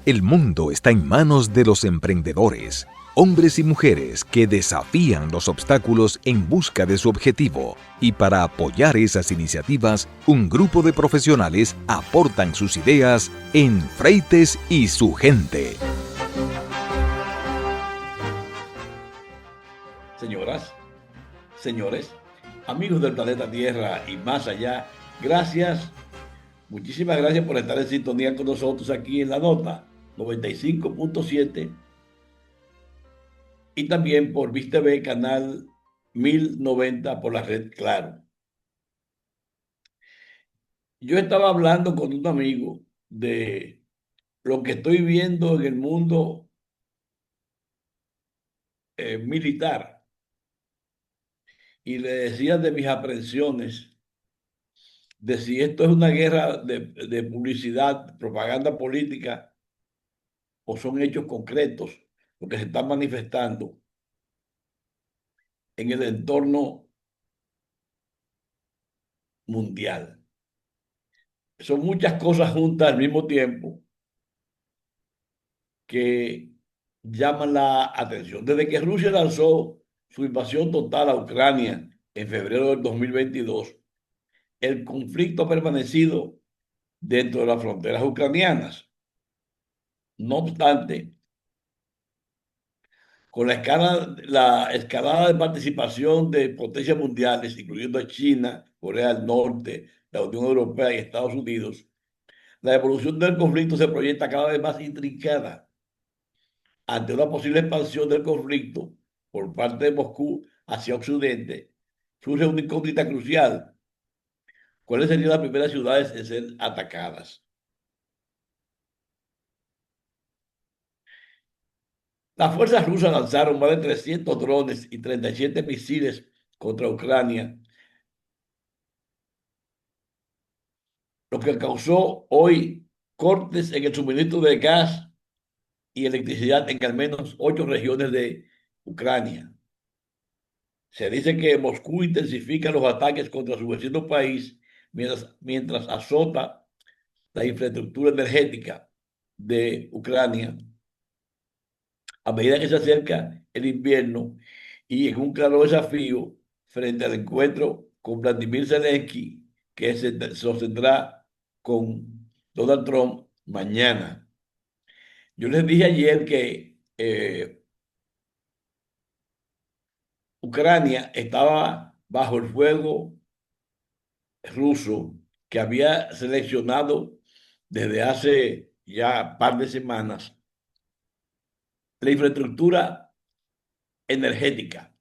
El mundo está en manos de los emprendedores, hombres y mujeres que desafían los obstáculos en busca de su objetivo. Y para apoyar esas iniciativas, un grupo de profesionales aportan sus ideas en Freites y su gente. Señoras, señores, amigos del planeta Tierra y más allá, gracias, muchísimas gracias por estar en sintonía con nosotros aquí en La Nota 95.7 y también por VisTV canal 1090 por la red Claro. Yo estaba hablando con un amigo de lo que estoy viendo en el mundo militar y le decía de mis aprensiones de si esto es una guerra de publicidad, propaganda política o son hechos concretos lo que se están manifestando en el entorno mundial. Son muchas cosas juntas al mismo tiempo que llaman la atención. Desde que Rusia lanzó su invasión total a Ucrania en febrero del 2022, el conflicto ha permanecido dentro de las fronteras ucranianas. No obstante, con la escalada de participación de potencias mundiales, incluyendo a China, Corea del Norte, la Unión Europea y Estados Unidos, la evolución del conflicto se proyecta cada vez más intrincada. Ante una posible expansión del conflicto por parte de Moscú hacia Occidente, surge una incógnita crucial. ¿Cuáles serían las primeras ciudades en ser atacadas? Las fuerzas rusas lanzaron más de 300 drones y 37 misiles contra Ucrania, lo que causó hoy cortes en el suministro de gas y electricidad en al menos 8 regiones de Ucrania. Se dice que Moscú intensifica los ataques contra su vecino país mientras azota la infraestructura energética de Ucrania a medida que se acerca el invierno y en un claro desafío frente al encuentro con Vladimir Zelensky que se sostendrá con Donald Trump mañana. Yo les dije ayer que Ucrania estaba bajo el fuego ruso que había seleccionado desde hace ya un par de semanas la infraestructura energética.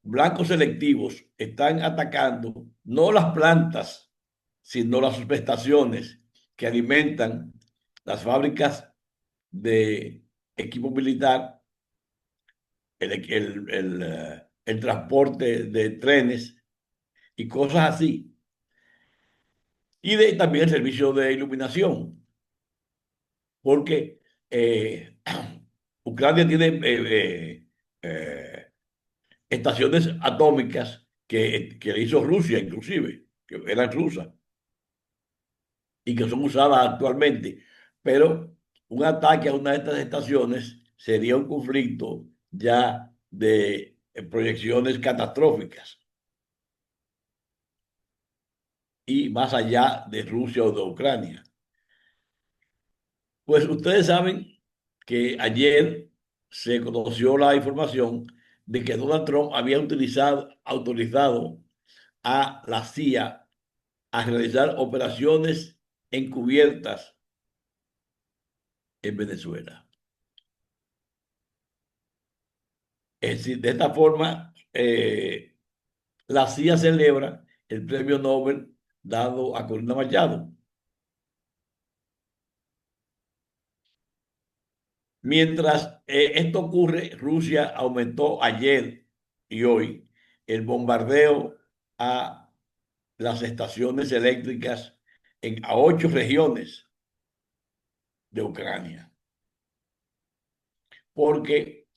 Blancos selectivos están atacando no las plantas, sino las subestaciones que alimentan las fábricas de equipo militar, el transporte de trenes y cosas así. Y también el servicio de iluminación, porque Ucrania tiene estaciones atómicas que hizo Rusia, inclusive, que eran rusas y que son usadas actualmente. Pero un ataque a una de estas estaciones sería un conflicto ya de proyecciones catastróficas y más allá de Rusia o de Ucrania. Pues ustedes saben que ayer se conoció la información de que Donald Trump había autorizado a la CIA a realizar operaciones encubiertas en Venezuela. Es decir, de esta forma, la CIA celebra el premio Nobel dado a Corina Machado. Mientras esto ocurre, Rusia aumentó ayer y hoy el bombardeo a las estaciones eléctricas a 8 regiones de Ucrania, porque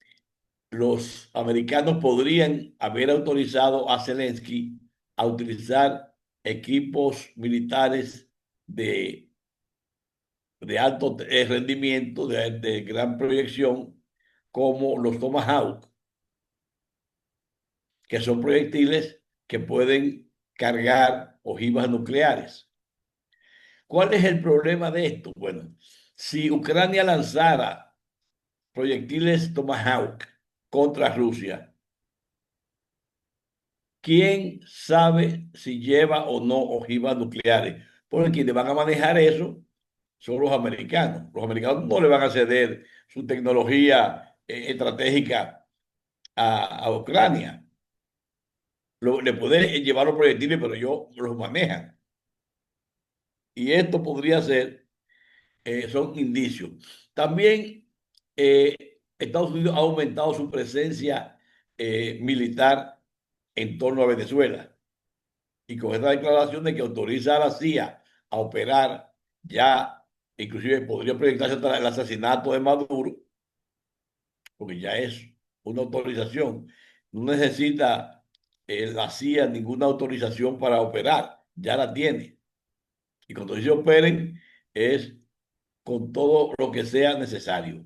los americanos podrían haber autorizado a Zelensky a utilizar equipos militares de de alto rendimiento, de gran proyección, como los Tomahawk, que son proyectiles que pueden cargar ojivas nucleares. ¿Cuál es el problema de esto? Bueno, si Ucrania lanzara proyectiles Tomahawk contra Rusia, ¿quién sabe si lleva o no ojivas nucleares? Porque quienes van a manejar eso son los americanos. Los americanos no le van a ceder su tecnología estratégica a Ucrania. Le pueden llevar los proyectiles, pero ellos los manejan. Y esto podría ser, son indicios. También Estados Unidos ha aumentado su presencia militar en torno a Venezuela. Y con esta declaración de que autoriza a la CIA a operar, ya inclusive podría proyectarse hasta el asesinato de Maduro, porque ya es una autorización. No necesita la CIA ninguna autorización para operar, ya la tiene. Y cuando dice operen, es con todo lo que sea necesario.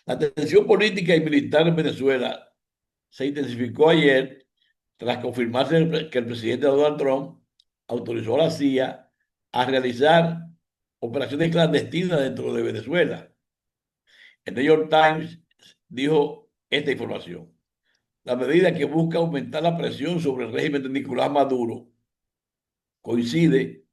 La tensión política y militar en Venezuela se intensificó ayer tras confirmarse que el presidente Donald Trump autorizó a la CIA a realizar operaciones clandestinas dentro de Venezuela. El New York Times dijo esta información. La medida que busca aumentar la presión sobre el régimen de Nicolás Maduro coincide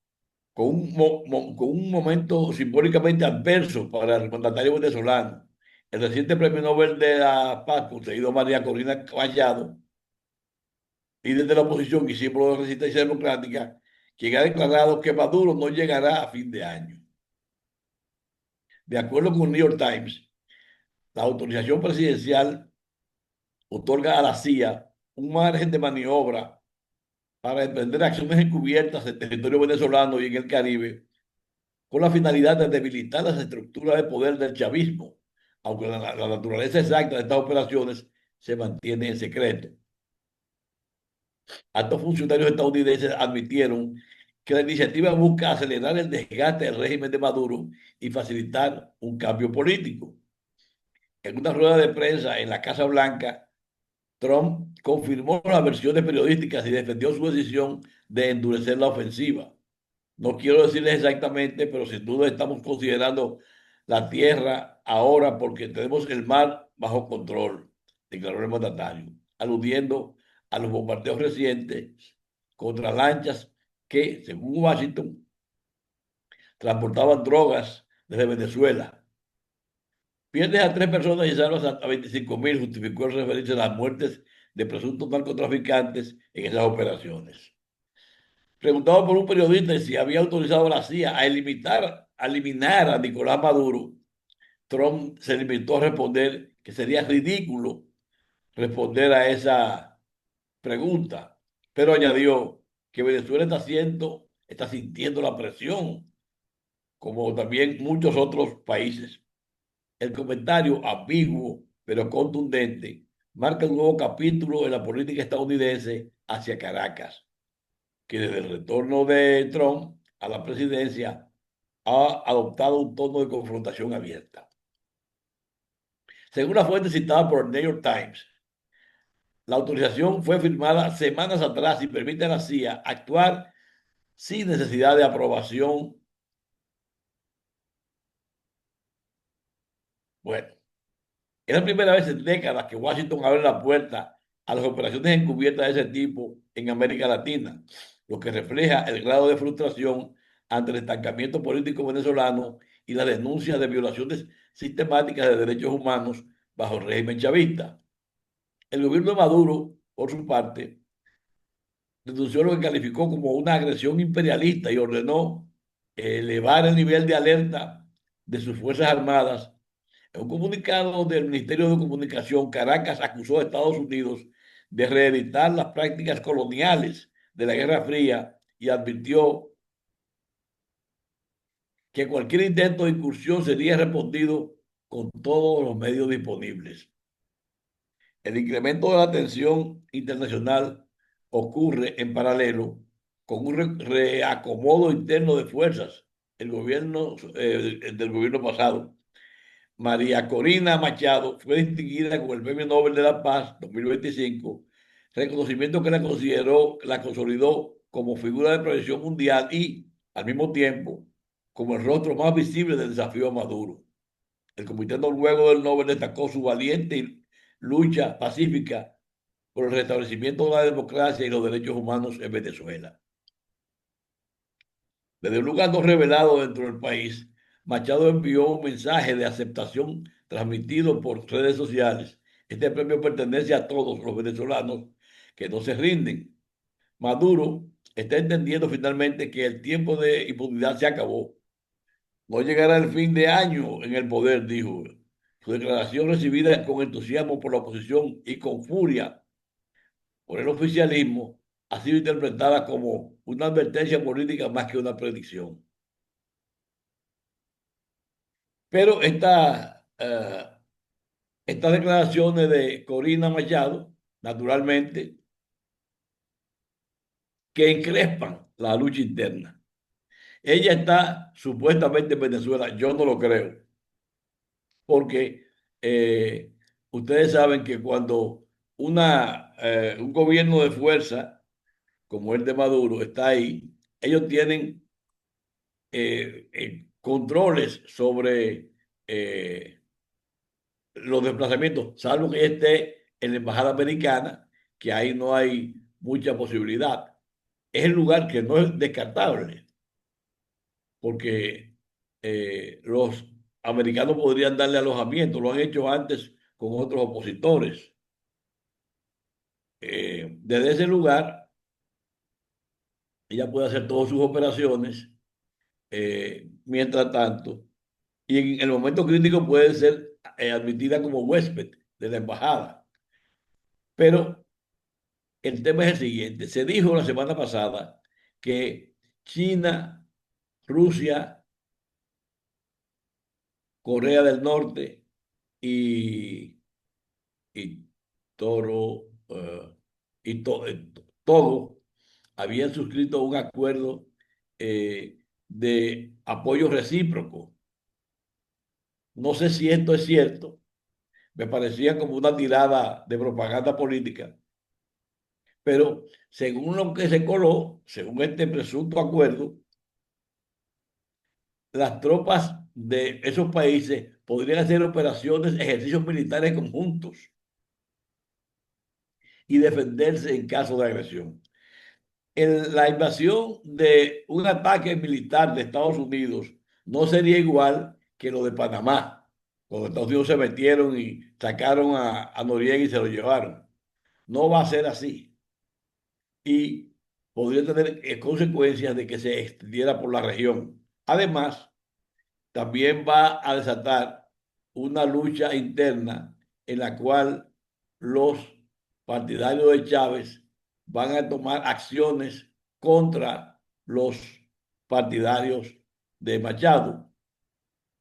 con un momento simbólicamente adverso para el mandatario venezolano. El reciente premio Nobel de la Paz, concedido a María Corina Machado, líder de la oposición y símbolo de resistencia democrática, quien ha declarado que Maduro no llegará a fin de año. De acuerdo con el New York Times, la autorización presidencial otorga a la CIA un margen de maniobra para emprender acciones encubiertas en territorio venezolano y en el Caribe, con la finalidad de debilitar las estructuras de poder del chavismo, aunque la naturaleza exacta de estas operaciones se mantiene en secreto. Altos funcionarios estadounidenses admitieron que la iniciativa busca acelerar el desgaste del régimen de Maduro y facilitar un cambio político. En una rueda de prensa en la Casa Blanca, Trump confirmó las versiones periodísticas y defendió su decisión de endurecer la ofensiva. No quiero decirles exactamente, pero sin duda estamos considerando la tierra ahora porque tenemos el mar bajo control, declaró el mandatario, aludiendo a los bombardeos recientes contra lanchas que, según Washington, transportaban drogas desde Venezuela. Pierdes a 3 personas y salvas a 25.000, justificó el referirse a las muertes de presuntos narcotraficantes en esas operaciones. Preguntado por un periodista si había autorizado a la CIA a eliminar a Nicolás Maduro, Trump se limitó a responder que sería ridículo responder a esa pregunta, pero añadió que Venezuela está sintiendo la presión, como también muchos otros países. El comentario ambiguo pero contundente marca un nuevo capítulo en la política estadounidense hacia Caracas, que desde el retorno de Trump a la presidencia ha adoptado un tono de confrontación abierta. Según la fuente citada por el New York Times, la autorización fue firmada semanas atrás y permite a la CIA actuar sin necesidad de aprobación. Bueno, es la primera vez en décadas que Washington abre la puerta a las operaciones encubiertas de ese tipo en América Latina, lo que refleja el grado de frustración ante el estancamiento político venezolano y la denuncia de violaciones sistemáticas de derechos humanos bajo el régimen chavista. El gobierno de Maduro, por su parte, denunció lo que calificó como una agresión imperialista y ordenó elevar el nivel de alerta de sus Fuerzas Armadas. En un comunicado del Ministerio de Comunicación, Caracas acusó a Estados Unidos de reeditar las prácticas coloniales de la Guerra Fría y advirtió que cualquier intento de incursión sería respondido con todos los medios disponibles. El incremento de la tensión internacional ocurre en paralelo con un reacomodo interno de fuerzas el gobierno del gobierno pasado. María Corina Machado fue distinguida con el Premio Nobel de la Paz 2025, reconocimiento que la consolidó como figura de proyección mundial y, al mismo tiempo, como el rostro más visible del desafío a Maduro. El Comité Noruego del Nobel destacó su valiente lucha pacífica por el restablecimiento de la democracia y los derechos humanos en Venezuela. Desde un lugar no revelado dentro del país, Machado envió un mensaje de aceptación transmitido por redes sociales. Este premio pertenece a todos los venezolanos que no se rinden. Maduro está entendiendo finalmente que el tiempo de impunidad se acabó. No llegará el fin de año en el poder, dijo. Su declaración recibida con entusiasmo por la oposición y con furia por el oficialismo ha sido interpretada como una advertencia política más que una predicción. Pero estas declaraciones de Corina Machado, naturalmente, que encrespan la lucha interna. Ella está supuestamente en Venezuela, yo no lo creo, porque ustedes saben que cuando un gobierno de fuerza como el de Maduro está ahí, ellos tienen controles sobre los desplazamientos, salvo que esté en la embajada americana, que ahí no hay mucha posibilidad. Es el lugar que no es descartable, porque los americanos podrían darle alojamiento, lo han hecho antes con otros opositores. Desde ese lugar, ella puede hacer todas sus operaciones, mientras tanto, y en el momento crítico puede ser admitida como huésped de la embajada. Pero el tema es el siguiente. Se dijo la semana pasada que China, Rusia, Corea del Norte y, y Toro, todo habían suscrito un acuerdo de apoyo recíproco. No sé si esto es cierto, me parecía como una tirada de propaganda política, pero según lo que se coló, según este presunto acuerdo, las tropas de esos países podrían hacer operaciones, ejercicios militares conjuntos y defenderse en caso de agresión. La invasión de un ataque militar de Estados Unidos no sería igual que lo de Panamá, cuando Estados Unidos se metieron y sacaron a Noriega y se lo llevaron. No va a ser así. Y podría tener consecuencias de que se extendiera por la región. Además, también va a desatar una lucha interna en la cual los partidarios de Chávez van a tomar acciones contra los partidarios de Machado.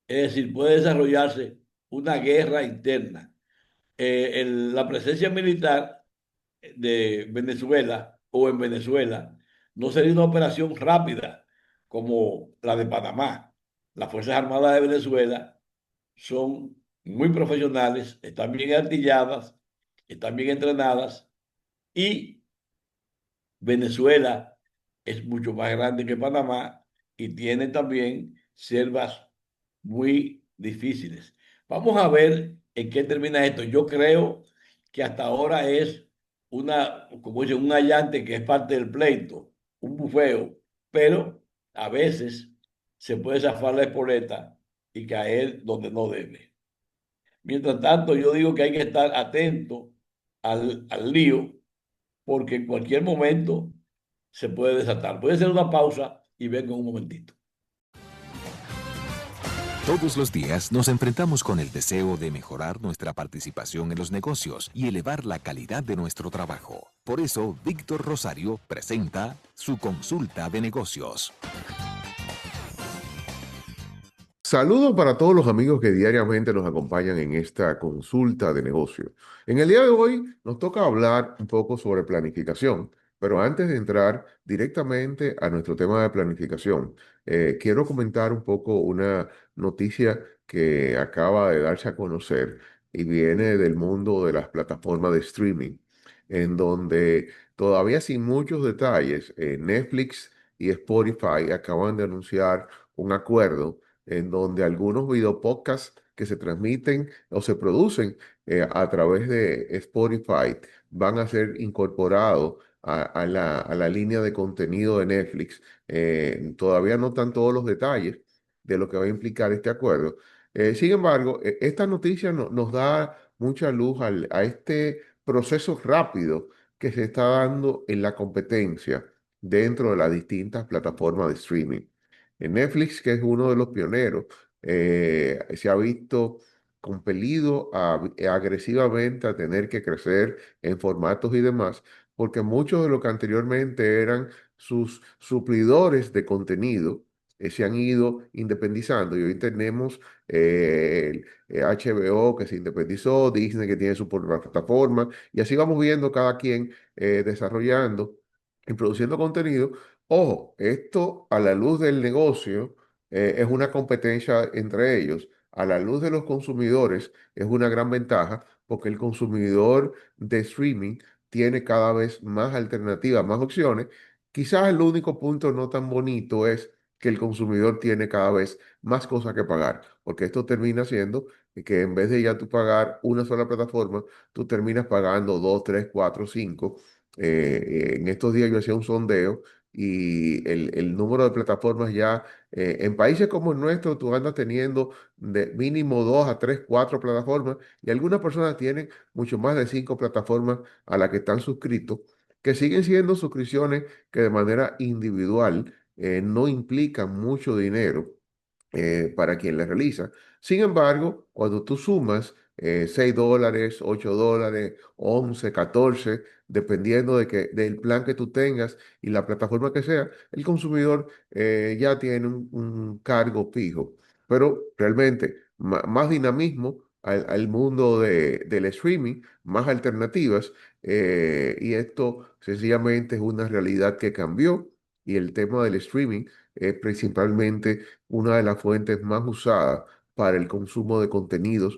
Es decir, puede desarrollarse una guerra interna. La presencia militar de Venezuela o en Venezuela no sería una operación rápida como la de Panamá. Las Fuerzas Armadas de Venezuela son muy profesionales, están bien artilladas, están bien entrenadas y Venezuela es mucho más grande que Panamá y tiene también selvas muy difíciles. Vamos a ver en qué termina esto. Yo creo que hasta ahora es como dicen, un allante que es parte del pleito, un bufeo, pero a veces se puede zafar la espoleta y caer donde no debe. Mientras tanto, yo digo que hay que estar atento al lío, porque en cualquier momento se puede desatar. Puede ser una pausa y vengo un momentito. Todos los días nos enfrentamos con el deseo de mejorar nuestra participación en los negocios y elevar la calidad de nuestro trabajo. Por eso, Víctor Rosario presenta su consulta de negocios. Saludos para todos los amigos que diariamente nos acompañan en esta consulta de negocio. En el día de hoy nos toca hablar un poco sobre planificación Pero antes de entrar directamente a nuestro tema de planificación, quiero comentar un poco una noticia que acaba de darse a conocer y viene del mundo de las plataformas de streaming, en donde todavía sin muchos detalles, Netflix y Spotify acaban de anunciar un acuerdo en donde algunos videopodcasts que se transmiten o se producen a través de Spotify van a ser incorporados a la línea de contenido de Netflix. Todavía no están todos los detalles de lo que va a implicar este acuerdo. Sin embargo, esta noticia nos da mucha luz a este proceso rápido que se está dando en la competencia dentro de las distintas plataformas de streaming. En Netflix, que es uno de los pioneros, se ha visto compelido agresivamente a tener que crecer en formatos y demás, porque muchos de lo que anteriormente eran sus suplidores de contenido se han ido independizando y hoy tenemos HBO que se independizó, Disney que tiene su propia plataforma y así vamos viendo cada quien desarrollando y produciendo contenido. Ojo, esto a la luz del negocio es una competencia entre ellos. A la luz de los consumidores es una gran ventaja porque el consumidor de streaming tiene cada vez más alternativas, más opciones. Quizás el único punto no tan bonito es que el consumidor tiene cada vez más cosas que pagar, porque esto termina siendo que en vez de ya tú pagar una sola plataforma, tú terminas pagando dos, tres, cuatro, cinco. En estos días yo hacía un sondeo y el número de plataformas ya, en países como el nuestro, tú andas teniendo de mínimo dos a tres, cuatro plataformas y algunas personas tienen mucho más de cinco plataformas a las que están suscritos, que siguen siendo suscripciones que de manera individual no implican mucho dinero para quien la realiza. Sin embargo, cuando tú sumas $6, $8, 11, 14, dependiendo del plan que tú tengas y la plataforma que sea, el consumidor ya tiene un cargo fijo. Pero realmente más dinamismo al mundo del streaming, más alternativas, y esto sencillamente es una realidad que cambió y el tema del streaming es principalmente una de las fuentes más usadas para el consumo de contenidos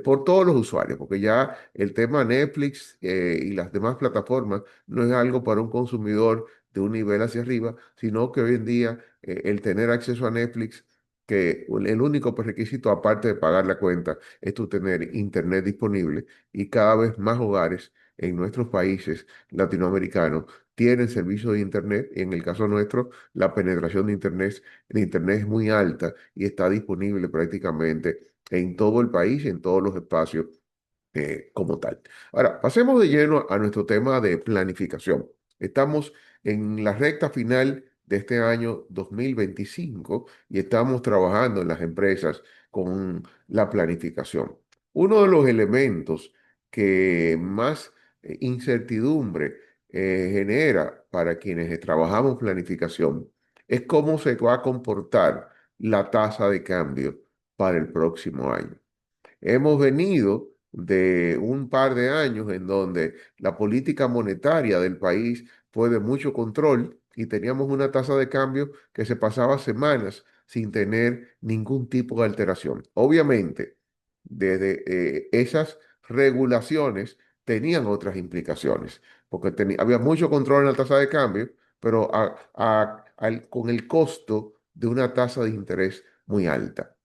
por todos los usuarios, porque ya el tema Netflix y las demás plataformas no es algo para un consumidor de un nivel hacia arriba, sino que hoy en día el tener acceso a Netflix, que el único requisito aparte de pagar la cuenta es tu tener internet disponible y cada vez más hogares en nuestros países latinoamericanos tienen servicio de internet y en el caso nuestro la penetración de internet es muy alta y está disponible prácticamente en todo el país, en todos los espacios como tal. Ahora, pasemos de lleno a nuestro tema de planificación. Estamos en la recta final de este año 2025 y estamos trabajando en las empresas con la planificación. Uno de los elementos que más incertidumbre genera para quienes trabajamos planificación es cómo se va a comportar la tasa de cambio para el próximo año. Hemos venido de un par de años en donde la política monetaria del país fue de mucho control y teníamos una tasa de cambio que se pasaba semanas sin tener ningún tipo de alteración. Obviamente, desde esas regulaciones tenían otras implicaciones, porque había mucho control en la tasa de cambio, pero con el costo de una tasa de interés muy alta.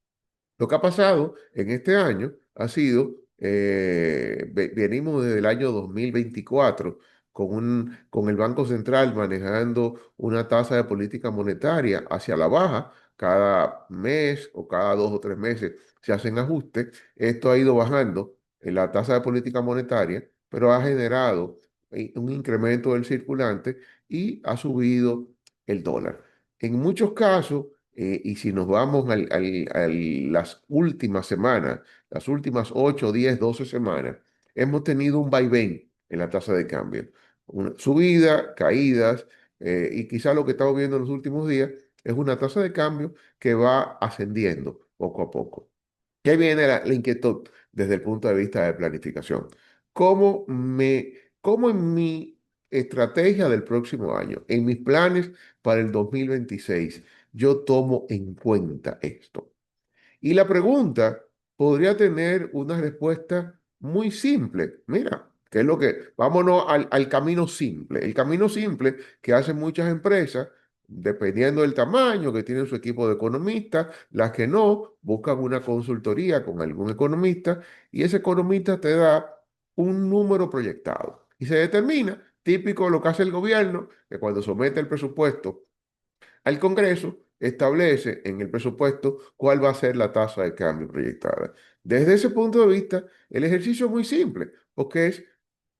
Lo que ha pasado en este año ha sido, venimos desde el año 2024 con el Banco Central manejando una tasa de política monetaria hacia la baja. Cada mes o cada 2 o 3 meses se hacen ajustes. Esto ha ido bajando en la tasa de política monetaria, pero ha generado un incremento del circulante y ha subido el dólar. En muchos casos, y si nos vamos a las últimas semanas, las últimas 8, 10, 12 semanas, hemos tenido un vaivén en la tasa de cambio. Una subida, caídas, y quizá lo que estamos viendo en los últimos días es una tasa de cambio que va ascendiendo poco a poco. ¿Qué viene la inquietud desde el punto de vista de planificación? ¿Cómo en mi estrategia del próximo año, en mis planes para el 2026, yo tomo en cuenta esto. Y la pregunta podría tener una respuesta muy simple. Mira, ¿qué es lo que? Vámonos al camino simple. El camino simple que hacen muchas empresas, dependiendo del tamaño, que tienen su equipo de economistas, las que no, buscan una consultoría con algún economista y ese economista te da un número proyectado. Y se determina, típico de lo que hace el gobierno, que cuando somete el presupuesto al Congreso, establece en el presupuesto cuál va a ser la tasa de cambio proyectada. Desde ese punto de vista, el ejercicio es muy simple, porque es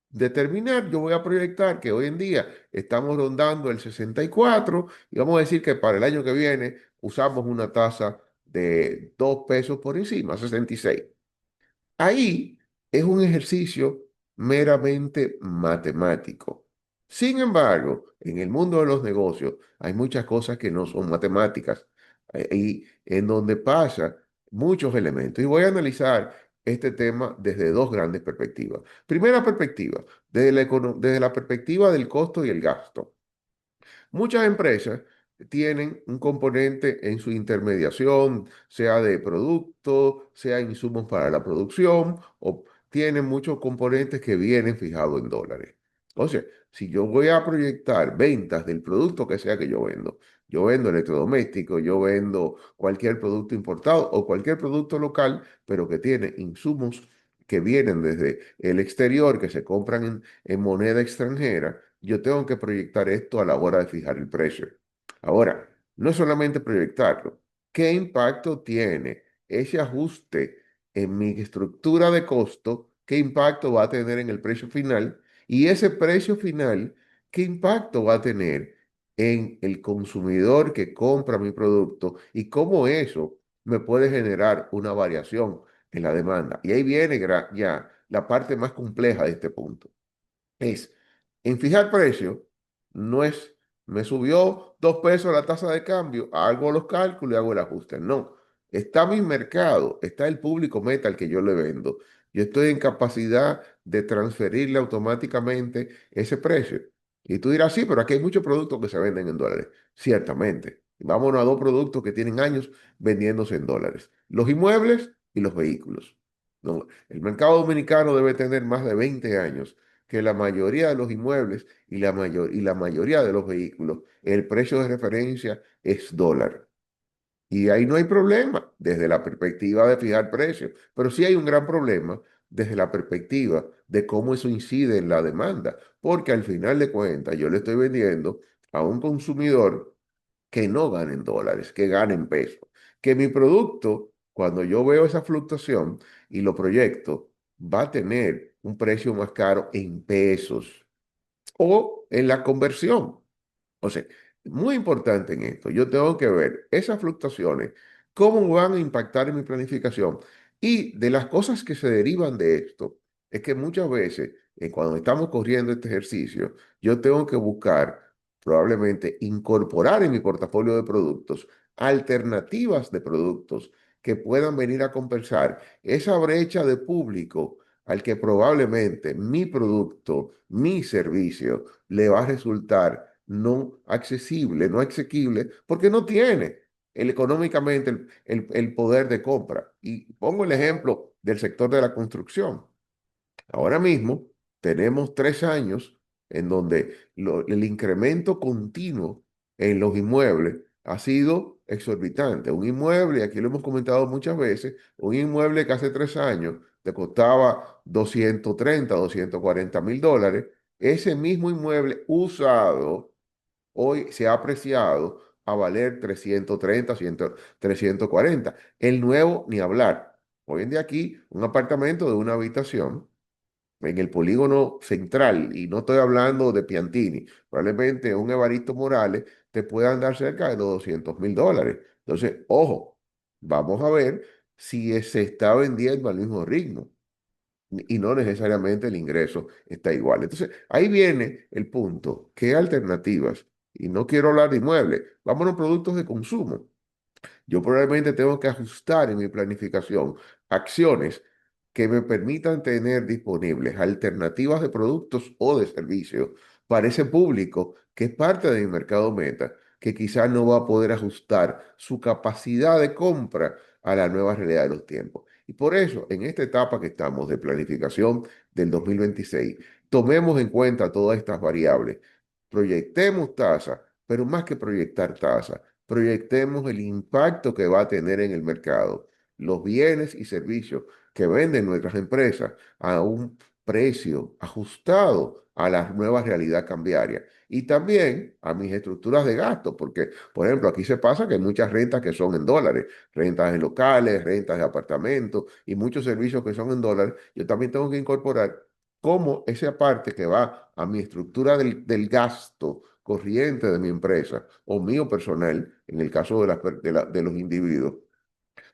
determinar, yo voy a proyectar que hoy en día estamos rondando el 64 y vamos a decir que para el año que viene usamos una tasa de 2 pesos por encima, 66. Ahí es un ejercicio meramente matemático. Sin embargo, en el mundo de los negocios hay muchas cosas que no son matemáticas y en donde pasa muchos elementos. Y voy a analizar este tema desde dos grandes perspectivas. Primera perspectiva, desde la perspectiva del costo y el gasto. Muchas empresas tienen un componente en su intermediación, sea de productos, sea insumos para la producción, o tienen muchos componentes que vienen fijados en dólares. O sea, si yo voy a proyectar ventas del producto que sea que yo vendo electrodomésticos, yo vendo cualquier producto importado o cualquier producto local, pero que tiene insumos que vienen desde el exterior, que se compran en moneda extranjera, yo tengo que proyectar esto a la hora de fijar el precio. Ahora, no solamente proyectarlo, ¿qué impacto tiene ese ajuste en mi estructura de costo? ¿Qué impacto va a tener en el precio final? Y ese precio final, ¿qué impacto va a tener en el consumidor que compra mi producto? Y cómo eso me puede generar una variación en la demanda. Y ahí viene ya la parte más compleja de este punto. Es en fijar precio, no es, me subió 2 pesos la tasa de cambio, hago los cálculos y hago el ajuste. No, está mi mercado, está el público meta al que yo le vendo. Yo estoy en capacidad de transferirle automáticamente ese precio. Y tú dirás, sí, pero aquí hay muchos productos que se venden en dólares. Ciertamente. Vámonos a dos productos que tienen años vendiéndose en dólares. Los inmuebles y los vehículos. No, el mercado dominicano debe tener más de 20 años que la mayoría de los inmuebles y la mayoría de los vehículos, el precio de referencia es dólar. Y ahí no hay problema desde la perspectiva de fijar precios, pero sí hay un gran problema desde la perspectiva de cómo eso incide en la demanda, porque al final de cuentas yo le estoy vendiendo a un consumidor que no gane en dólares, que gane en pesos, que mi producto, cuando yo veo esa fluctuación y lo proyecto, va a tener un precio más caro en pesos o en la conversión. O sea, muy importante en esto, yo tengo que ver esas fluctuaciones, cómo van a impactar en mi planificación. Y de las cosas que se derivan de esto, es que muchas veces, cuando estamos corriendo este ejercicio, yo tengo que buscar probablemente incorporar en mi portafolio de productos alternativas de productos que puedan venir a compensar esa brecha de público al que probablemente mi producto, mi servicio, le va a resultar no accesible, no asequible, porque no tiene económicamente el poder de compra. Y pongo el ejemplo del sector de la construcción. Ahora mismo tenemos 3 años en donde el incremento continuo en los inmuebles ha sido exorbitante. Un inmueble, aquí lo hemos comentado muchas veces, un inmueble que hace 3 años te costaba 230, $240,000, ese mismo inmueble usado hoy se ha apreciado a valer 330, 100, 340. El nuevo, ni hablar. Hoy en día aquí, un apartamento de una habitación en el polígono central, y no estoy hablando de Piantini, probablemente un Evaristo Morales te pueda andar cerca de los $200,000. Entonces, ojo, vamos a ver si se está vendiendo al mismo ritmo y no necesariamente el ingreso está igual. Entonces, ahí viene el punto. ¿Qué alternativas? Y no quiero hablar de inmuebles, vámonos a productos de consumo. Yo probablemente tengo que ajustar en mi planificación acciones que me permitan tener disponibles alternativas de productos o de servicios para ese público que es parte de mi mercado meta, que quizás no va a poder ajustar su capacidad de compra a la nueva realidad de los tiempos. Y por eso, en esta etapa que estamos de planificación del 2026, tomemos en cuenta todas estas variables, proyectemos tasa, pero más que proyectar tasa, proyectemos el impacto que va a tener en el mercado, los bienes y servicios que venden nuestras empresas a un precio ajustado a la nueva realidad cambiaria y también a mis estructuras de gasto, porque, por ejemplo, aquí se pasa que hay muchas rentas que son en dólares, rentas en locales, rentas de apartamentos y muchos servicios que son en dólares. Yo también tengo que incorporar cómo esa parte que va a mi estructura del gasto corriente de mi empresa o mío personal, en el caso de los individuos,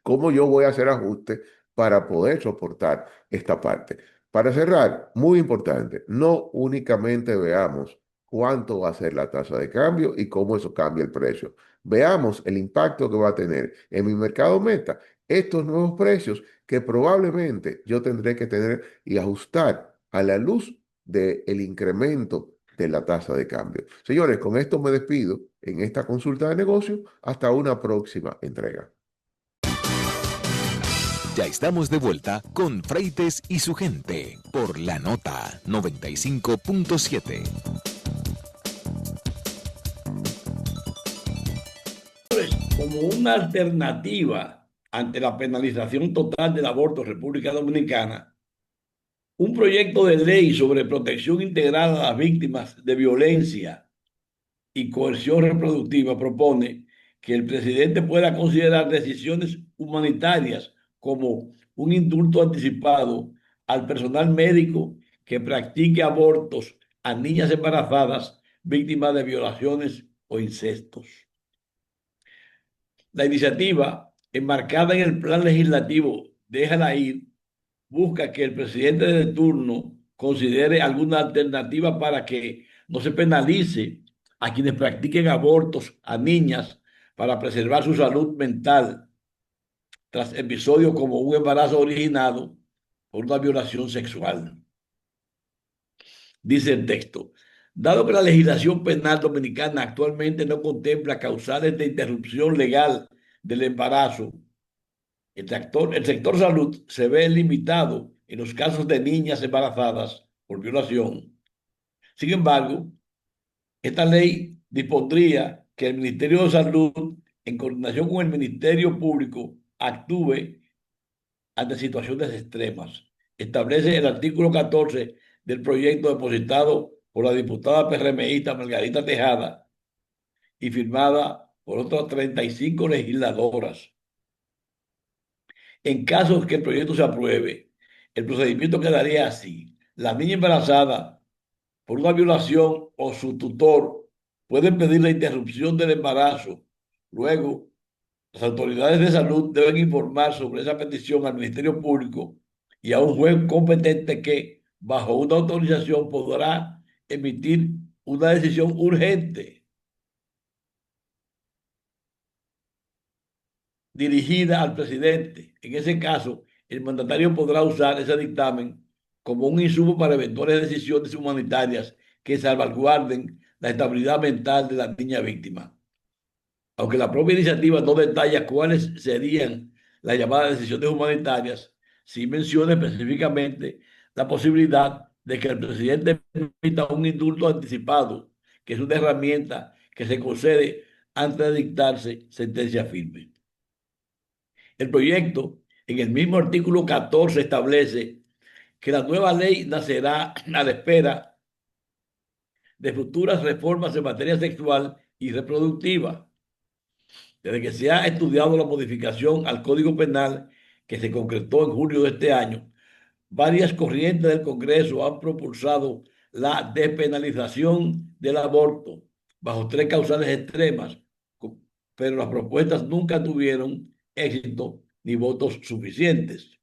cómo yo voy a hacer ajustes para poder soportar esta parte. Para cerrar, muy importante, no únicamente veamos cuánto va a ser la tasa de cambio y cómo eso cambia el precio. Veamos el impacto que va a tener en mi mercado meta estos nuevos precios que probablemente yo tendré que tener y ajustar a la luz del incremento de la tasa de cambio. Señores, con esto me despido en esta consulta de negocio. Hasta una próxima entrega. Ya estamos de vuelta con Freites y su gente por la nota 95.7. Como una alternativa ante la penalización total del aborto en República Dominicana, un proyecto de ley sobre protección integral a las víctimas de violencia y coerción reproductiva propone que el presidente pueda considerar decisiones humanitarias como un indulto anticipado al personal médico que practique abortos a niñas embarazadas víctimas de violaciones o incestos. La iniciativa, enmarcada en el plan legislativo Déjala ir, busca que el presidente de turno considere alguna alternativa para que no se penalice a quienes practiquen abortos a niñas para preservar su salud mental tras episodios como un embarazo originado por una violación sexual. Dice el texto, dado que la legislación penal dominicana actualmente no contempla causales de interrupción legal del embarazo, el sector salud se ve limitado en los casos de niñas embarazadas por violación. Sin embargo, esta ley dispondría que el Ministerio de Salud, en coordinación con el Ministerio Público, actúe ante situaciones extremas. Establece el artículo 14 del proyecto depositado por la diputada PRMista Margarita Tejada y firmada por otras 35 legisladoras. En caso de que el proyecto se apruebe, el procedimiento quedaría así. La niña embarazada por una violación o su tutor pueden pedir la interrupción del embarazo. Luego, las autoridades de salud deben informar sobre esa petición al Ministerio Público y a un juez competente que, bajo una autorización, podrá emitir una decisión urgente dirigida al presidente. En ese caso, el mandatario podrá usar ese dictamen como un insumo para eventuales decisiones humanitarias que salvaguarden la estabilidad mental de la niña víctima. Aunque la propia iniciativa no detalla cuáles serían las llamadas decisiones humanitarias, sí menciona específicamente la posibilidad de que el presidente emita un indulto anticipado, que es una herramienta que se concede antes de dictarse sentencia firme. El proyecto, en el mismo artículo 14, establece que la nueva ley nacerá a la espera de futuras reformas en materia sexual y reproductiva. Desde que se ha estudiado la modificación al Código Penal que se concretó en julio de este año, varias corrientes del Congreso han propulsado la despenalización del aborto bajo tres causales extremas, pero las propuestas nunca tuvieron éxito ni votos suficientes.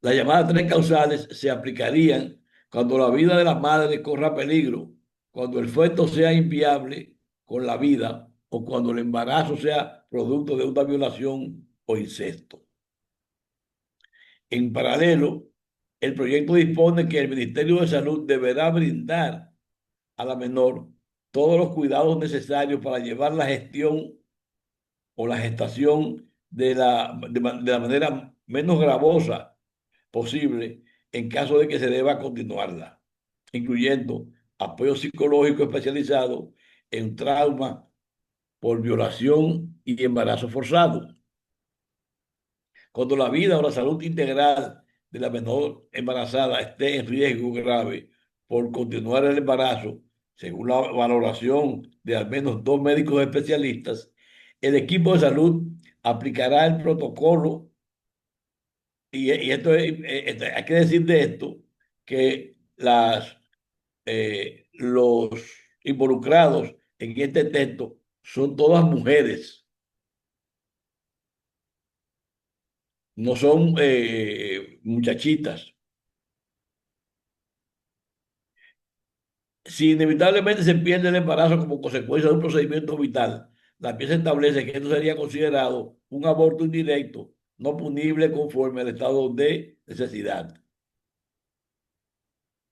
Las llamadas tres causales se aplicarían cuando la vida de la madre corra peligro, cuando el feto sea inviable con la vida o cuando el embarazo sea producto de una violación o incesto. En paralelo, El proyecto dispone que el Ministerio de Salud deberá brindar a la menor todos los cuidados necesarios para llevar la gestión o la gestación de la manera menos gravosa posible en caso de que se deba continuarla, incluyendo apoyo psicológico especializado en trauma por violación y embarazo forzado. Cuando la vida o la salud integral de la menor embarazada esté en riesgo grave por continuar el embarazo, según la valoración de al menos dos médicos especialistas, el equipo de salud aplicará el protocolo y esto hay que decir de esto que los involucrados en este texto son todas mujeres, no son muchachitas. Si inevitablemente se pierde el embarazo como consecuencia de un procedimiento vital, la pieza establece que esto sería considerado un aborto indirecto, no punible conforme al estado de necesidad.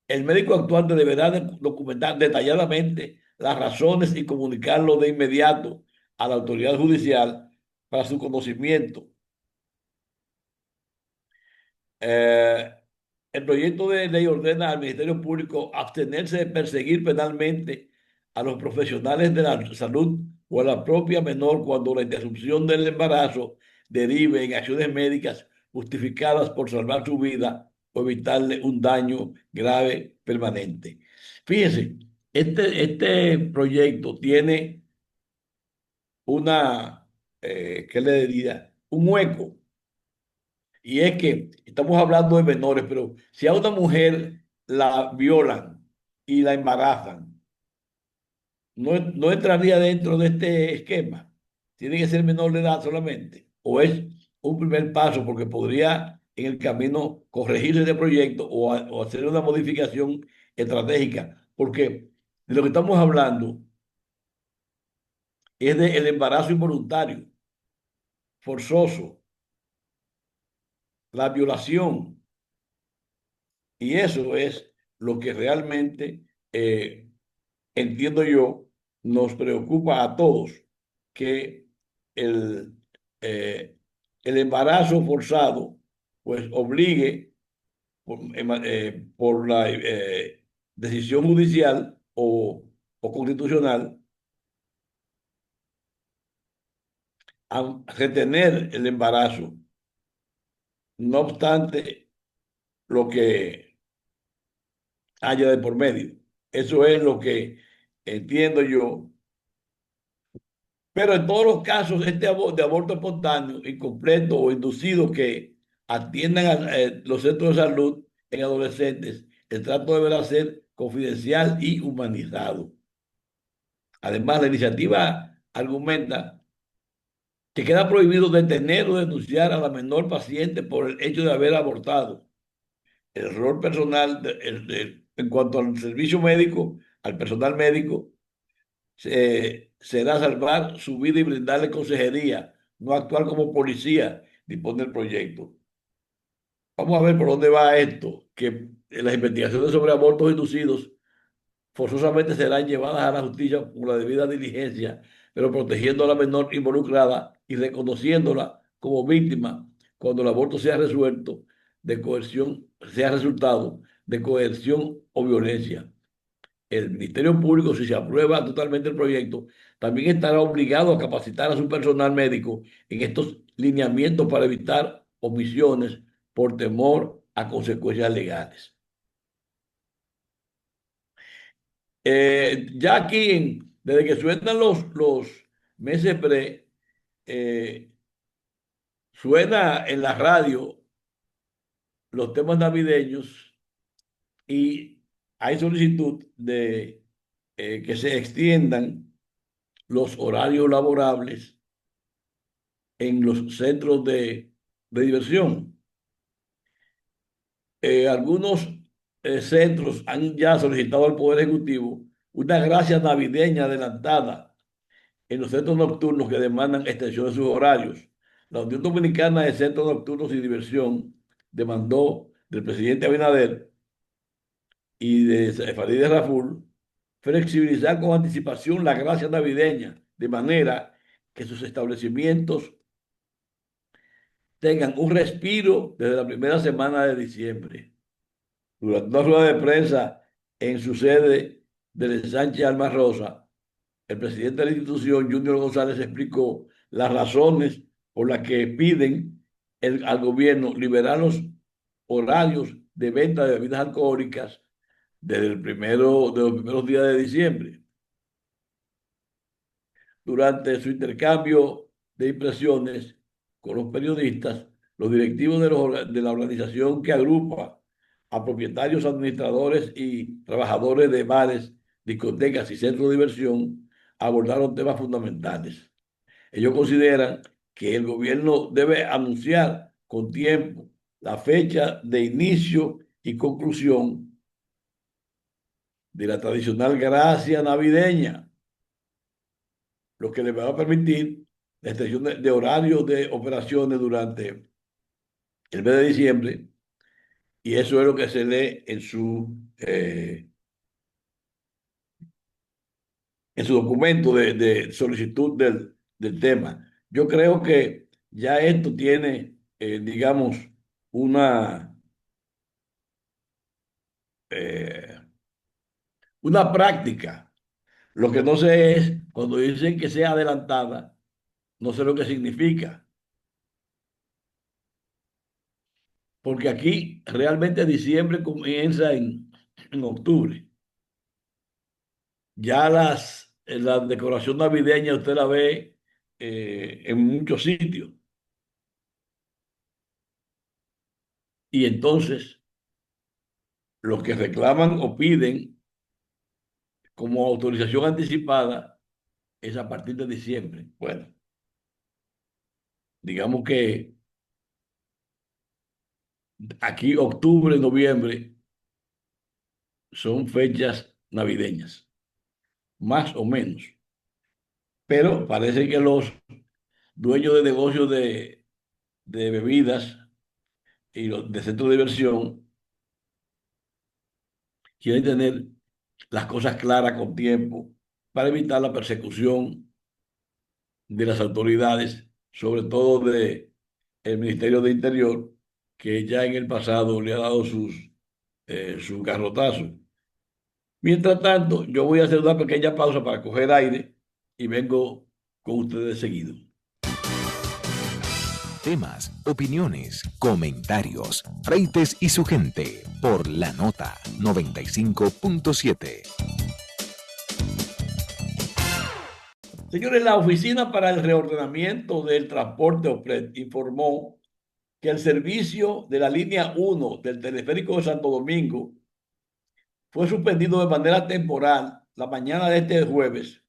El médico actuante deberá documentar detalladamente las razones y comunicarlo de inmediato a la autoridad judicial para su conocimiento. Eh, el proyecto de ley ordena al Ministerio Público abstenerse de perseguir penalmente a los profesionales de la salud o a la propia menor cuando la interrupción del embarazo derive en acciones médicas justificadas por salvar su vida o evitarle un daño grave permanente. Fíjense, este proyecto tiene ¿qué le diría? Un hueco. Y es que estamos hablando de menores, pero si a una mujer la violan y la embarazan, no entraría dentro de este esquema. Tiene que ser menor de edad solamente. O es un primer paso porque podría en el camino corregir este proyecto o hacer una modificación estratégica. Porque de lo que estamos hablando es del embarazo involuntario, forzoso, la violación. Y eso es lo que realmente, entiendo yo, nos preocupa a todos, que el, eh, el embarazo forzado pues obligue por la decisión judicial o constitucional a retener el embarazo. No obstante lo que haya de por medio. Eso es lo que entiendo yo. Pero en todos los casos, de aborto espontáneo, incompleto o inducido que atiendan a los centros de salud en adolescentes, el trato deberá ser confidencial y humanizado. Además, la iniciativa argumenta que queda prohibido detener o denunciar a la menor paciente por el hecho de haber abortado. El rol personal en cuanto al servicio médico, al personal médico, será salvar su vida y brindarle consejería, no actuar como policía, dispone el proyecto. Vamos a ver por dónde va esto, que las investigaciones sobre abortos inducidos forzosamente serán llevadas a la justicia con la debida diligencia, pero protegiendo a la menor involucrada y reconociéndola como víctima cuando el aborto sea resuelto de coerción, sea resultado de coerción o violencia. El Ministerio Público, si se aprueba totalmente el proyecto, también estará obligado a capacitar a su personal médico en estos lineamientos para evitar omisiones por temor a consecuencias legales. Ya aquí, desde que suenan los meses pre, eh, suena en la radio los temas navideños y hay solicitud de que se extiendan los horarios laborables en los centros de diversión. Algunos centros han ya solicitado al Poder Ejecutivo una gracia navideña adelantada en los centros nocturnos que demandan extensión de sus horarios. La Unión Dominicana de Centros Nocturnos y Diversión demandó del presidente Abinader y de Farideh Raful, flexibilizar con anticipación la gracia navideña, de manera que sus establecimientos tengan un respiro desde la primera semana de diciembre. Durante una rueda de prensa en su sede del Sánchez Alma Rosa, el presidente de la institución, Junior González, explicó las razones por las que piden al gobierno liberar los horarios de venta de bebidas alcohólicas desde de los primeros días de diciembre. Durante su intercambio de impresiones con los periodistas, los directivos de la organización que agrupa a propietarios, administradores y trabajadores de bares, discotecas y centros de diversión abordaron temas fundamentales. Ellos consideran que el gobierno debe anunciar con tiempo la fecha de inicio y conclusión de la tradicional gracia navideña, lo que le va a permitir la extensión de horarios de operaciones durante el mes de diciembre, y eso es lo que se lee en su documento de solicitud del tema. Yo creo que ya esto tiene, digamos, una, eh, una práctica. Lo que no sé es, cuando dicen que sea adelantada, no sé lo que significa, porque aquí realmente diciembre comienza en octubre. Ya la decoración navideña usted la ve en muchos sitios. Y entonces, los que reclaman o piden como autorización anticipada es a partir de diciembre. Bueno, digamos que aquí octubre, noviembre son fechas navideñas, más o menos. Pero parece que los dueños de negocios de bebidas y los de centros de diversión quieren tener las cosas claras con tiempo para evitar la persecución de las autoridades, sobre todo de el Ministerio de Interior, que ya en el pasado le ha dado sus garrotazos. Mientras tanto, yo voy a hacer una pequeña pausa para coger aire y vengo con ustedes seguido. Temas, opiniones, comentarios, Freites y su gente por La Nota 95.7. Señores, la Oficina para el Reordenamiento del Transporte OPRED informó que el servicio de la línea 1 del teleférico de Santo Domingo fue suspendido de manera temporal la mañana de este jueves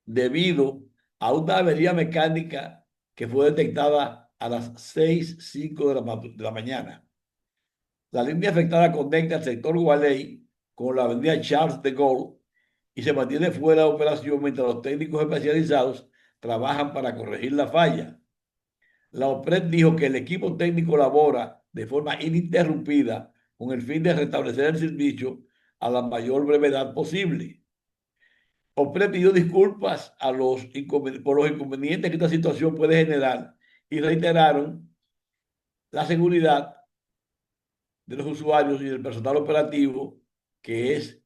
debido a una avería mecánica que fue detectada a las 6:05 de la mañana. La línea afectada conecta el sector Gualey con la avenida Charles de Gaulle y se mantiene fuera de operación mientras los técnicos especializados trabajan para corregir la falla. La OPRED dijo que el equipo técnico labora de forma ininterrumpida con el fin de restablecer el servicio a la mayor brevedad posible. OPRED pidió disculpas por los inconvenientes que esta situación puede generar y reiteraron la seguridad de los usuarios y del personal operativo, que es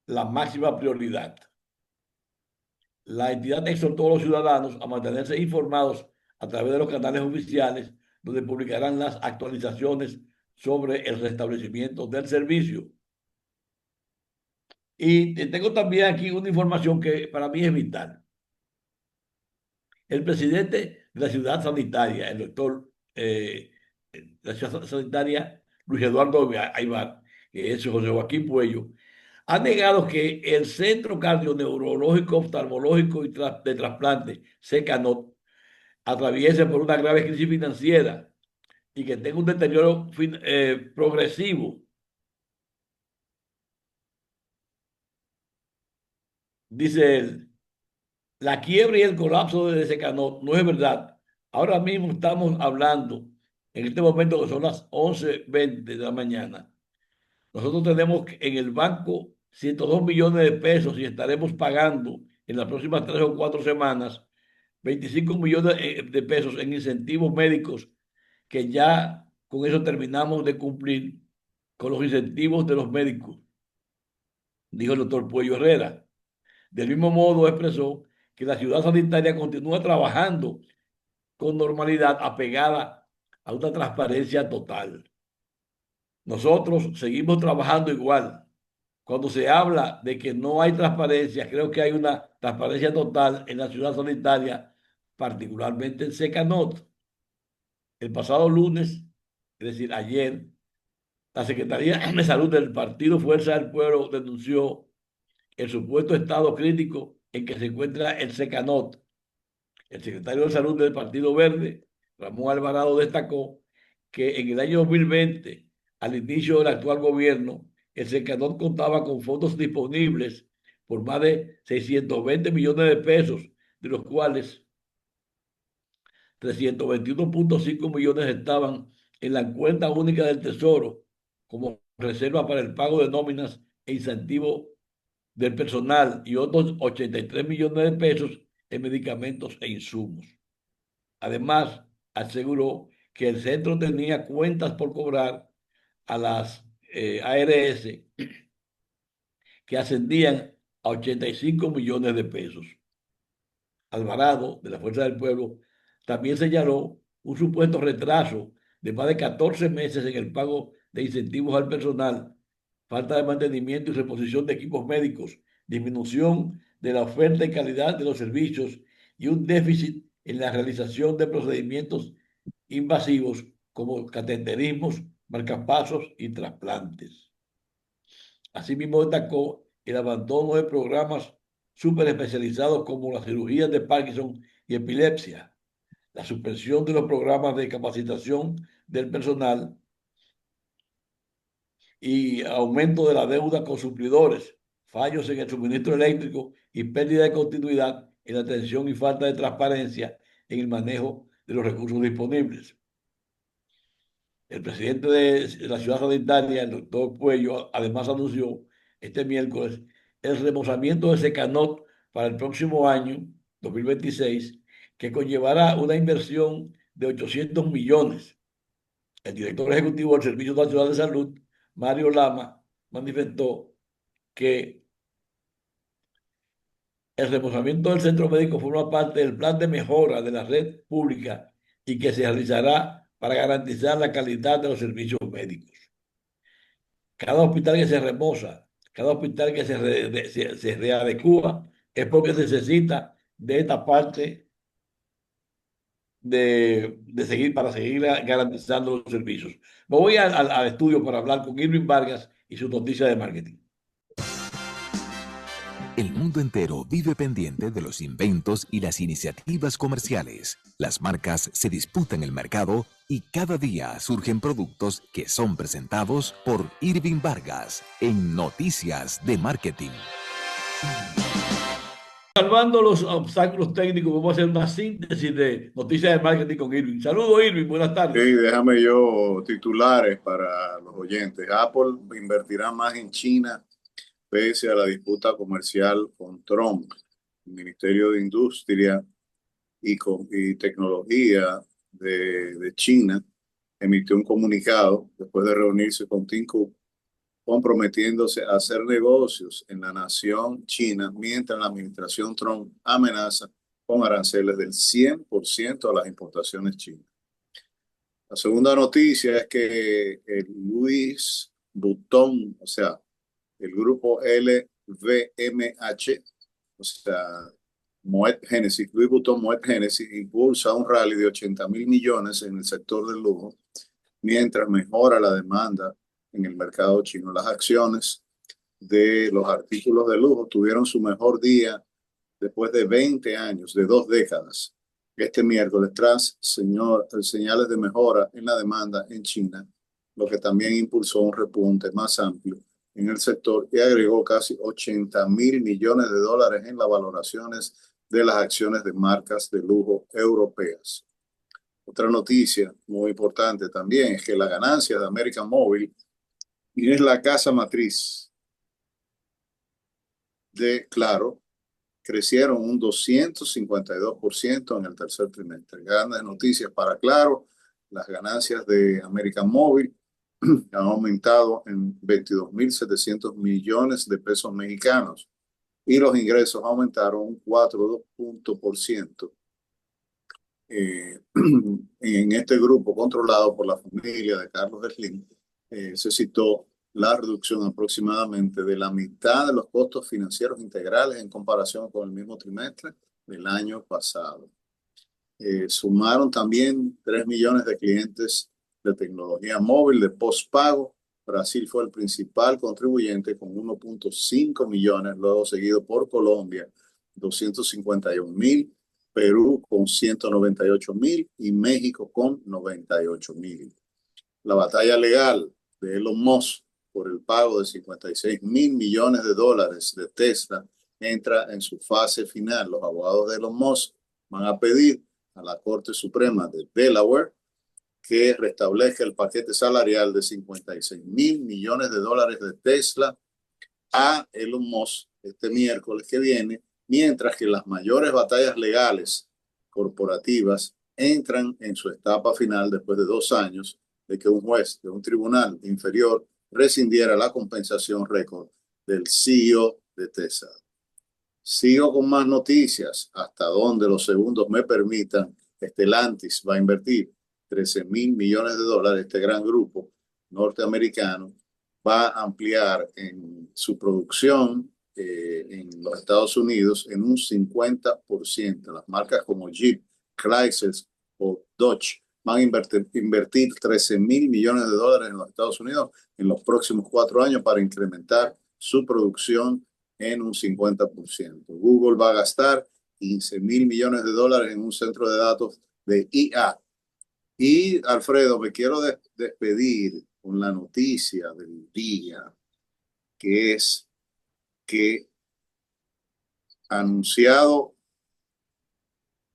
la máxima prioridad. La entidad exhortó a los ciudadanos a mantenerse informados a través de los canales oficiales, donde publicarán las actualizaciones sobre el restablecimiento del servicio. Y tengo también aquí una información que para mí es vital. El presidente de la ciudad sanitaria, el doctor, la ciudad sanitaria Luis Eduardo Aybar, que es José Joaquín Puello, ha negado que el Centro Cardioneurológico Oftalmológico y de Trasplante, CECANOT, atraviese por una grave crisis financiera y que tenga un deterioro progresivo. Dice él, la quiebra y el colapso de CECANOT no es verdad. Ahora mismo estamos hablando En este momento, que son las 11:20 de la mañana, nosotros tenemos en el banco 102 millones de pesos y estaremos pagando en las próximas 3 o 4 semanas 25 millones de pesos en incentivos médicos, que ya con eso terminamos de cumplir con los incentivos de los médicos, dijo el doctor Puello Herrera. Del mismo modo expresó que la ciudad sanitaria continúa trabajando con normalidad, apegada a una transparencia total. Nosotros seguimos trabajando igual. Cuando se habla de que no hay transparencia, creo que hay una transparencia total en la ciudad sanitaria, particularmente en Secanot. El pasado lunes, es decir, ayer, la Secretaría de Salud del Partido Fuerza del Pueblo denunció el supuesto estado crítico en que se encuentra el Secanot. El secretario de Salud del Partido Verde, Ramón Alvarado, destacó que en el año 2020, al inicio del actual gobierno, el Secanot contaba con fondos disponibles por más de 620 millones de pesos, de los cuales 321,5 millones estaban en la cuenta única del Tesoro como reserva para el pago de nóminas e incentivo del personal, y otros 83 millones de pesos en medicamentos e insumos. Además, aseguró que el centro tenía cuentas por cobrar a las ARS que ascendían a 85 millones de pesos. Alvarado, de la Fuerza del Pueblo, también señaló un supuesto retraso de más de 14 meses en el pago de incentivos al personal, falta de mantenimiento y reposición de equipos médicos, disminución de la oferta y calidad de los servicios y un déficit en la realización de procedimientos invasivos como cateterismos, marcapasos y trasplantes. Asimismo, destacó el abandono de programas súper especializados como las cirugías de Parkinson y epilepsia, la suspensión de los programas de capacitación del personal y aumento de la deuda con suplidores, fallos en el suministro eléctrico y pérdida de continuidad en la atención y falta de transparencia en el manejo de los recursos disponibles. El presidente de la ciudad sanitaria, el doctor Puello, además anunció este miércoles el remozamiento de Secanot para el próximo año, 2026, que conllevará una inversión de 800 millones. El director ejecutivo del Servicio Nacional de Salud, Mario Lama, manifestó que el remozamiento del centro médico forma parte del plan de mejora de la red pública y que se realizará para garantizar la calidad de los servicios médicos. Cada hospital que se remoza, cada hospital que se readecúa, es porque necesita de esta parte de seguir, para seguir garantizando los servicios. Me voy al estudio para hablar con Irving Vargas y su noticia de marketing. El mundo entero vive pendiente de los inventos y las iniciativas comerciales. Las marcas se disputan el mercado y cada día surgen productos que son presentados por Irving Vargas en Noticias de Marketing. Salvando los obstáculos técnicos, vamos a hacer una síntesis de Noticias de Marketing con Irving. Saludos, Irving, buenas tardes. Sí, déjame yo titulares para los oyentes. Apple invertirá más en China pese a la disputa comercial con Trump. El Ministerio de Industria y Tecnología de China emitió un comunicado después de reunirse con Tim Cook, comprometiéndose a hacer negocios en la nación china mientras la administración Trump amenaza con aranceles del 100% a las importaciones chinas. La segunda noticia es que el Louis Vuitton, o sea, el grupo LVMH, o sea, Moet Hennessy, Louis Vuitton Moet Hennessy, impulsa un rally de 80.000 millones en el sector del lujo, mientras mejora la demanda en el mercado chino. Las acciones de los artículos de lujo tuvieron su mejor día después de 20 años, de 2 décadas. Este miércoles, tras señales de mejora en la demanda en China, lo que también impulsó un repunte más amplio en el sector y agregó casi 80.000 millones de dólares en las valoraciones de las acciones de marcas de lujo europeas. Otra noticia muy importante también es que la ganancia de América Móvil, y es la casa matriz de Claro, crecieron un 252% en el tercer trimestre. Grandes noticias para Claro. Las ganancias de América Móvil han aumentado en 22.700 millones de pesos mexicanos y los ingresos aumentaron un 4% en este grupo controlado por la familia de Carlos Slim. Se citó la reducción aproximadamente de la mitad de los costos financieros integrales en comparación con el mismo trimestre del año pasado. Sumaron también 3 millones de clientes de tecnología móvil de postpago. Brasil fue el principal contribuyente con 1.5 millones, luego seguido por Colombia, 251.000, Perú con 198.000 y México con 98.000. La batalla legal de Elon Musk por el pago de 56.000 millones de dólares de Tesla entra en su fase final. Los abogados de Elon Musk van a pedir a la Corte Suprema de Delaware que restablezca el paquete salarial de 56.000 millones de dólares de Tesla a Elon Musk este miércoles que viene, mientras que las mayores batallas legales corporativas entran en su etapa final después de 2 años de que un juez de un tribunal inferior rescindiera la compensación récord del CEO de Tesla. Sigo con más noticias hasta donde los segundos me permitan. Stellantis va a invertir 13.000 millones de dólares. Este gran grupo norteamericano va a ampliar en su producción en los Estados Unidos en un 50%. Las marcas como Jeep, Chrysler o Dodge van a invertir 13.000 millones de dólares en los Estados Unidos en los próximos 4 años para incrementar su producción en un 50%. Google va a gastar 15.000 millones de dólares en un centro de datos de IA. Y Alfredo, me quiero despedir con la noticia del día, que es que anunciado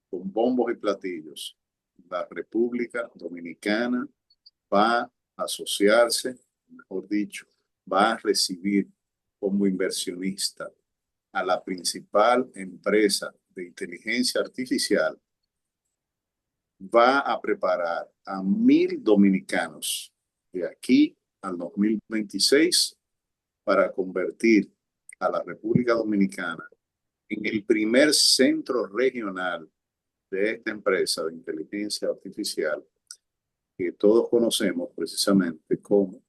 con bombos y platillos, la República Dominicana va a asociarse, mejor dicho, va a recibir como inversionista a la principal empresa de inteligencia artificial. Va a preparar a 1.000 dominicanos de aquí al 2026 para convertir a la República Dominicana en el primer centro regional de esta empresa de inteligencia artificial que todos conocemos precisamente como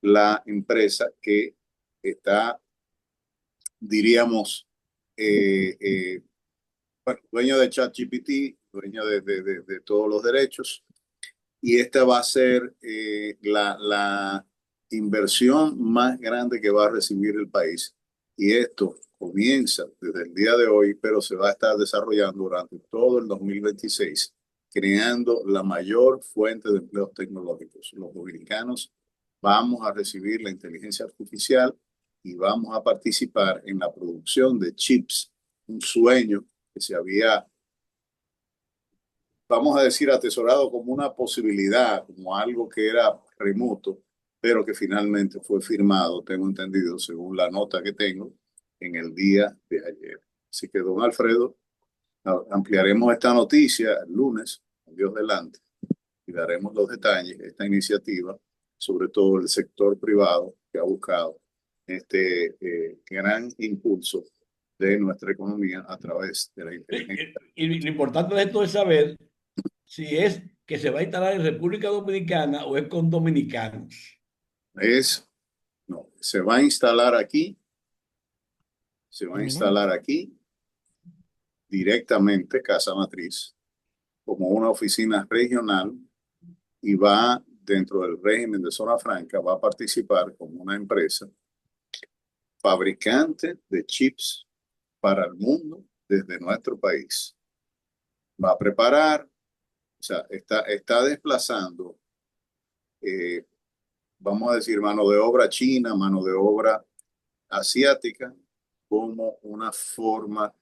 la empresa que está, diríamos, bueno, dueño de ChatGPT, dueño de todos los derechos, y esta va a ser la inversión más grande que va a recibir el país. Y esto comienza desde el día de hoy, pero se va a estar desarrollando durante todo el 2026, creando la mayor fuente de empleos tecnológicos. Los dominicanos vamos a recibir la inteligencia artificial y vamos a participar en la producción de chips, un sueño que se había, vamos a decir, atesorado como una posibilidad, como algo que era remoto, pero que finalmente fue firmado, tengo entendido, según la nota que tengo, en el día de ayer. Así que, don Alfredo, ampliaremos esta noticia el lunes, con Dios delante, y daremos los detalles de esta iniciativa, sobre todo el sector privado que ha buscado este gran impulso de nuestra economía a través de la inteligencia. Y lo importante de esto es saber si es que se va a instalar en República Dominicana o es con dominicanos. No, se va a instalar aquí, directamente, Casa Matriz, como una oficina regional y va dentro del régimen de zona franca, va a participar como una empresa fabricante de chips para el mundo desde nuestro país. Va a preparar, o sea, está desplazando, vamos a decir, mano de obra china, mano de obra asiática, como una forma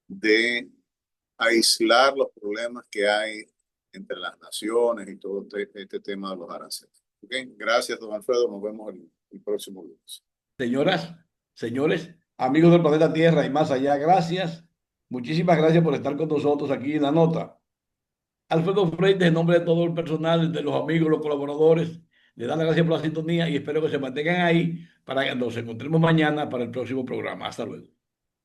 de aislar los problemas que hay entre las naciones y todo este tema de los aranceles. Okay. Gracias, don Alfredo. Nos vemos el próximo lunes. Señoras, señores, amigos del planeta Tierra y más allá, gracias. Muchísimas gracias por estar con nosotros aquí en La Nota. Alfredo Freites, en nombre de todo el personal, de los amigos, los colaboradores, le dan las gracias por la sintonía y espero que se mantengan ahí para que nos encontremos mañana para el próximo programa. Hasta luego.